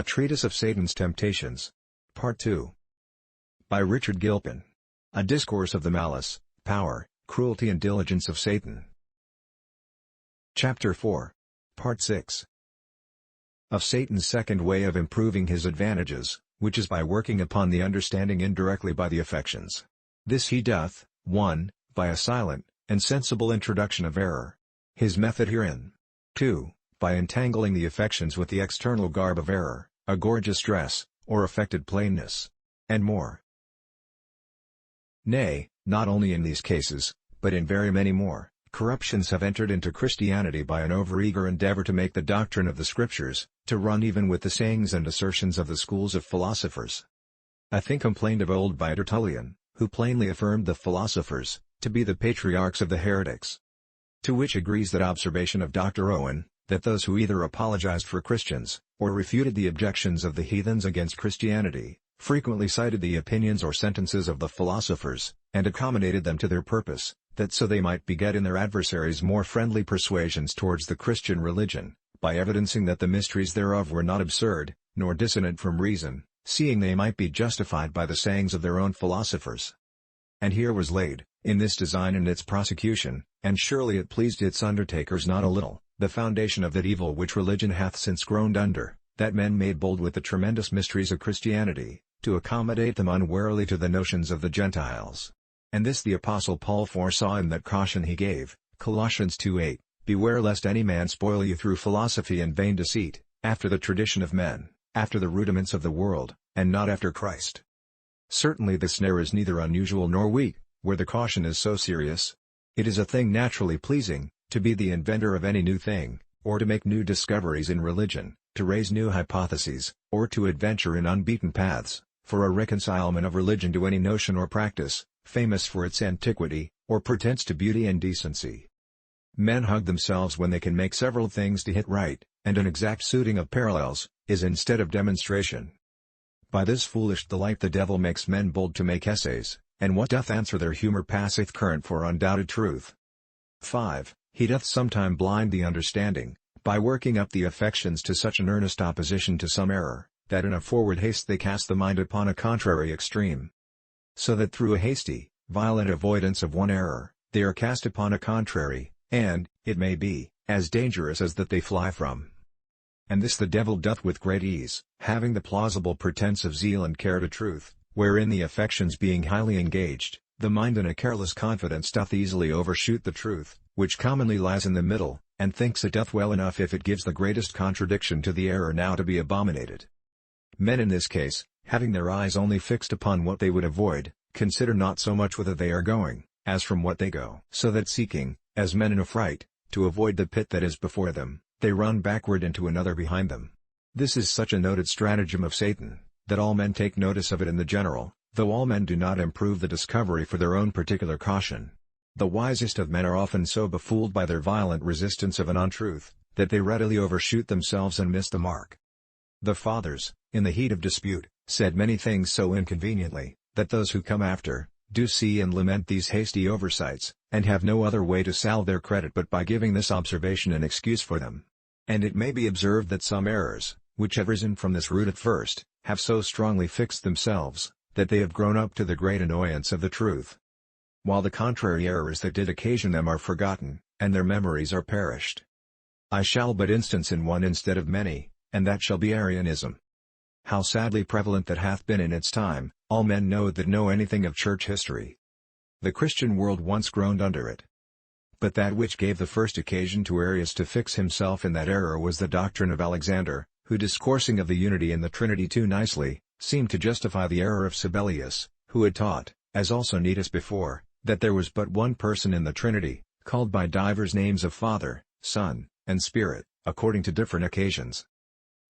A Treatise of Satan's Temptations. Part 2. By Richard Gilpin. A Discourse of the Malice, Power, Cruelty and Diligence of Satan. Chapter 4. Part 6. Of Satan's second way of improving his advantages, which is by working upon the understanding indirectly by the affections. This he doth, 1. By a silent, insensible introduction of error. His method herein. 2. By entangling the affections with the external garb of error, a gorgeous dress, or affected plainness. And more. Nay, not only in these cases, but in very many more, corruptions have entered into Christianity by an overeager endeavor to make the doctrine of the Scriptures, to run even with the sayings and assertions of the schools of philosophers. A thing complained of old by Tertullian, who plainly affirmed the philosophers to be the patriarchs of the heretics. To which agrees that observation of Dr. Owen, that those who either apologized for Christians, or refuted the objections of the heathens against Christianity, frequently cited the opinions or sentences of the philosophers, and accommodated them to their purpose, that so they might beget in their adversaries more friendly persuasions towards the Christian religion, by evidencing that the mysteries thereof were not absurd, nor dissonant from reason, seeing they might be justified by the sayings of their own philosophers. And here was laid, in this design and its prosecution, and surely it pleased its undertakers not a little, the foundation of that evil which religion hath since groaned under, that men made bold with the tremendous mysteries of Christianity, to accommodate them unwarily to the notions of the Gentiles. And this the Apostle Paul foresaw in that caution he gave, Colossians 2:8, Beware lest any man spoil you through philosophy and vain deceit, after the tradition of men, after the rudiments of the world, and not after Christ. Certainly the snare is neither unusual nor weak, where the caution is so serious. It is a thing naturally pleasing, to be the inventor of any new thing, or to make new discoveries in religion, to raise new hypotheses, or to adventure in unbeaten paths, for a reconcilement of religion to any notion or practice, famous for its antiquity, or pretense to beauty and decency. Men hug themselves when they can make several things to hit right, and an exact suiting of parallels, is instead of demonstration. By this foolish delight the devil makes men bold to make essays, and what doth answer their humor passeth current for undoubted truth. 5. He doth sometime blind the understanding, by working up the affections to such an earnest opposition to some error, that in a forward haste they cast the mind upon a contrary extreme. So that through a hasty, violent avoidance of one error, they are cast upon a contrary, and, it may be, as dangerous as that they fly from. And this the devil doth with great ease, having the plausible pretence of zeal and care to truth, wherein the affections being highly engaged, the mind in a careless confidence doth easily overshoot the truth, which commonly lies in the middle, and thinks it doth well enough if it gives the greatest contradiction to the error now to be abominated. Men in this case, having their eyes only fixed upon what they would avoid, consider not so much whither they are going, as from what they go. So that seeking, as men in a fright, to avoid the pit that is before them, they run backward into another behind them. This is such a noted stratagem of Satan, that all men take notice of it in the general, though all men do not improve the discovery for their own particular caution. The wisest of men are often so befooled by their violent resistance of an untruth, that they readily overshoot themselves and miss the mark. The fathers, in the heat of dispute, said many things so inconveniently, that those who come after, do see and lament these hasty oversights, and have no other way to salve their credit but by giving this observation an excuse for them. And it may be observed that some errors, which have risen from this root at first, have so strongly fixed themselves, that they have grown up to the great annoyance of the truth. While the contrary errors that did occasion them are forgotten, and their memories are perished. I shall but instance in one instead of many, and that shall be Arianism. How sadly prevalent that hath been in its time, all men know that know anything of church history. The Christian world once groaned under it. But that which gave the first occasion to Arius to fix himself in that error was the doctrine of Alexander, who discoursing of the unity in the Trinity too nicely, seemed to justify the error of Sabellius, who had taught, as also Nitus before, that there was but one person in the Trinity, called by divers names of Father, Son, and Spirit, according to different occasions.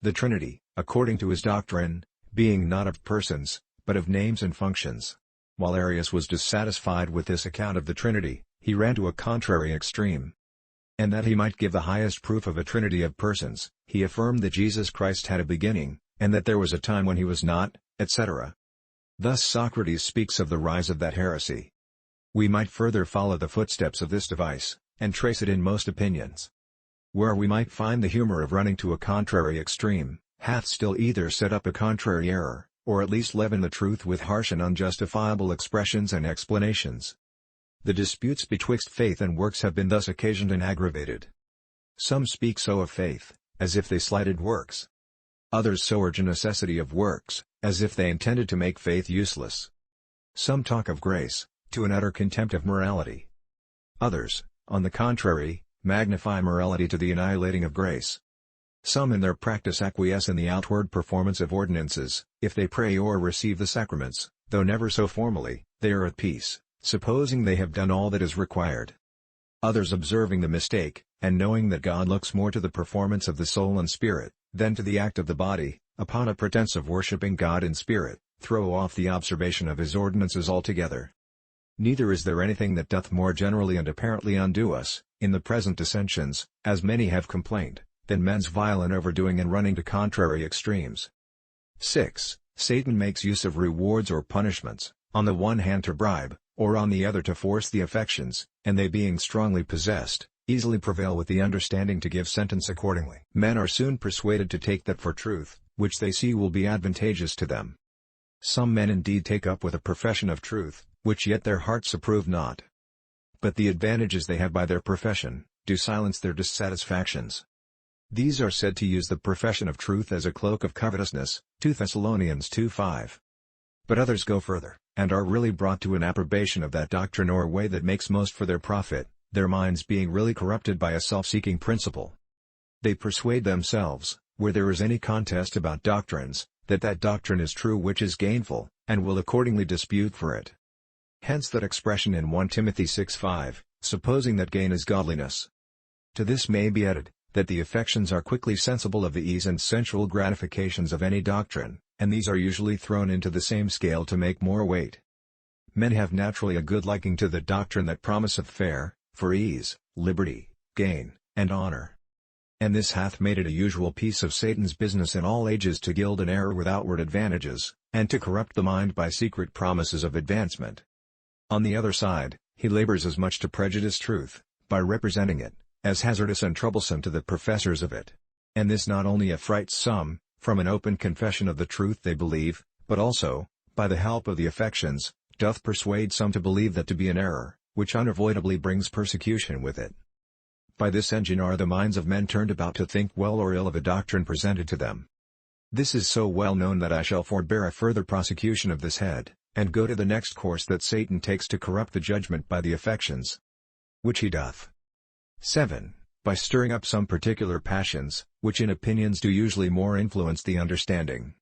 The Trinity, according to his doctrine, being not of persons, but of names and functions. While Arius was dissatisfied with this account of the Trinity, he ran to a contrary extreme. And that he might give the highest proof of a trinity of persons, he affirmed that Jesus Christ had a beginning, and that there was a time when he was not, etc. Thus Socrates speaks of the rise of that heresy. We might further follow the footsteps of this device, and trace it in most opinions. Where we might find the humor of running to a contrary extreme, hath still either set up a contrary error, or at least leavened the truth with harsh and unjustifiable expressions and explanations. The disputes betwixt faith and works have been thus occasioned and aggravated. Some speak so of faith, as if they slighted works. Others so urge a necessity of works, as if they intended to make faith useless. Some talk of grace, to an utter contempt of morality. Others, on the contrary, magnify morality to the annihilating of grace. Some in their practice acquiesce in the outward performance of ordinances. If they pray or receive the sacraments, though never so formally, they are at peace, supposing they have done all that is required. Others, observing the mistake, and knowing that God looks more to the performance of the soul and spirit, than to the act of the body, upon a pretense of worshipping God in spirit, throw off the observation of his ordinances altogether. Neither is there anything that doth more generally and apparently undo us, in the present dissensions, as many have complained, than men's violent overdoing and running to contrary extremes. 6. Satan makes use of rewards or punishments, on the one hand to bribe, or on the other to force the affections, and they being strongly possessed, easily prevail with the understanding to give sentence accordingly. Men are soon persuaded to take that for truth, which they see will be advantageous to them. Some men indeed take up with a profession of truth, which yet their hearts approve not. But the advantages they have by their profession, do silence their dissatisfactions. These are said to use the profession of truth as a cloak of covetousness, 2 Thessalonians 2:5. But others go further, and are really brought to an approbation of that doctrine or way that makes most for their profit, their minds being really corrupted by a self-seeking principle. They persuade themselves, where there is any contest about doctrines, that that doctrine is true which is gainful, and will accordingly dispute for it. Hence that expression in 1 Timothy 6:5, supposing that gain is godliness. To this may be added, that the affections are quickly sensible of the ease and sensual gratifications of any doctrine, and these are usually thrown into the same scale to make more weight. Men have naturally a good liking to the doctrine that promiseth fair, for ease, liberty, gain, and honor. And this hath made it a usual piece of Satan's business in all ages to gild an error with outward advantages, and to corrupt the mind by secret promises of advancement. On the other side, he labors as much to prejudice truth, by representing it as hazardous and troublesome to the professors of it. And this not only affrights some, from an open confession of the truth they believe, but also, by the help of the affections, doth persuade some to believe that to be an error, which unavoidably brings persecution with it. By this engine are the minds of men turned about to think well or ill of a doctrine presented to them. This is so well known that I shall forbear a further prosecution of this head, and go to the next course that Satan takes to corrupt the judgment by the affections. Which he doth. 7. By stirring up some particular passions, which in opinions do usually more influence the understanding.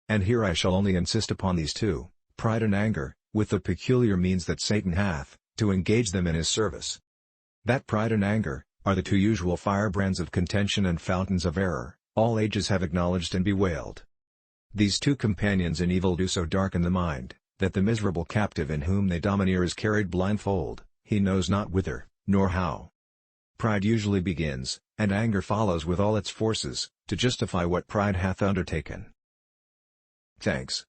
And here I shall only insist upon these two, pride and anger, with the peculiar means that Satan hath, to engage them in his service. That pride and anger, are the two usual firebrands of contention and fountains of error, all ages have acknowledged and bewailed. These two companions in evil do so darken the mind, that the miserable captive in whom they domineer is carried blindfold, he knows not whither, nor how. Pride usually begins, and anger follows with all its forces, to justify what pride hath undertaken. Thanks.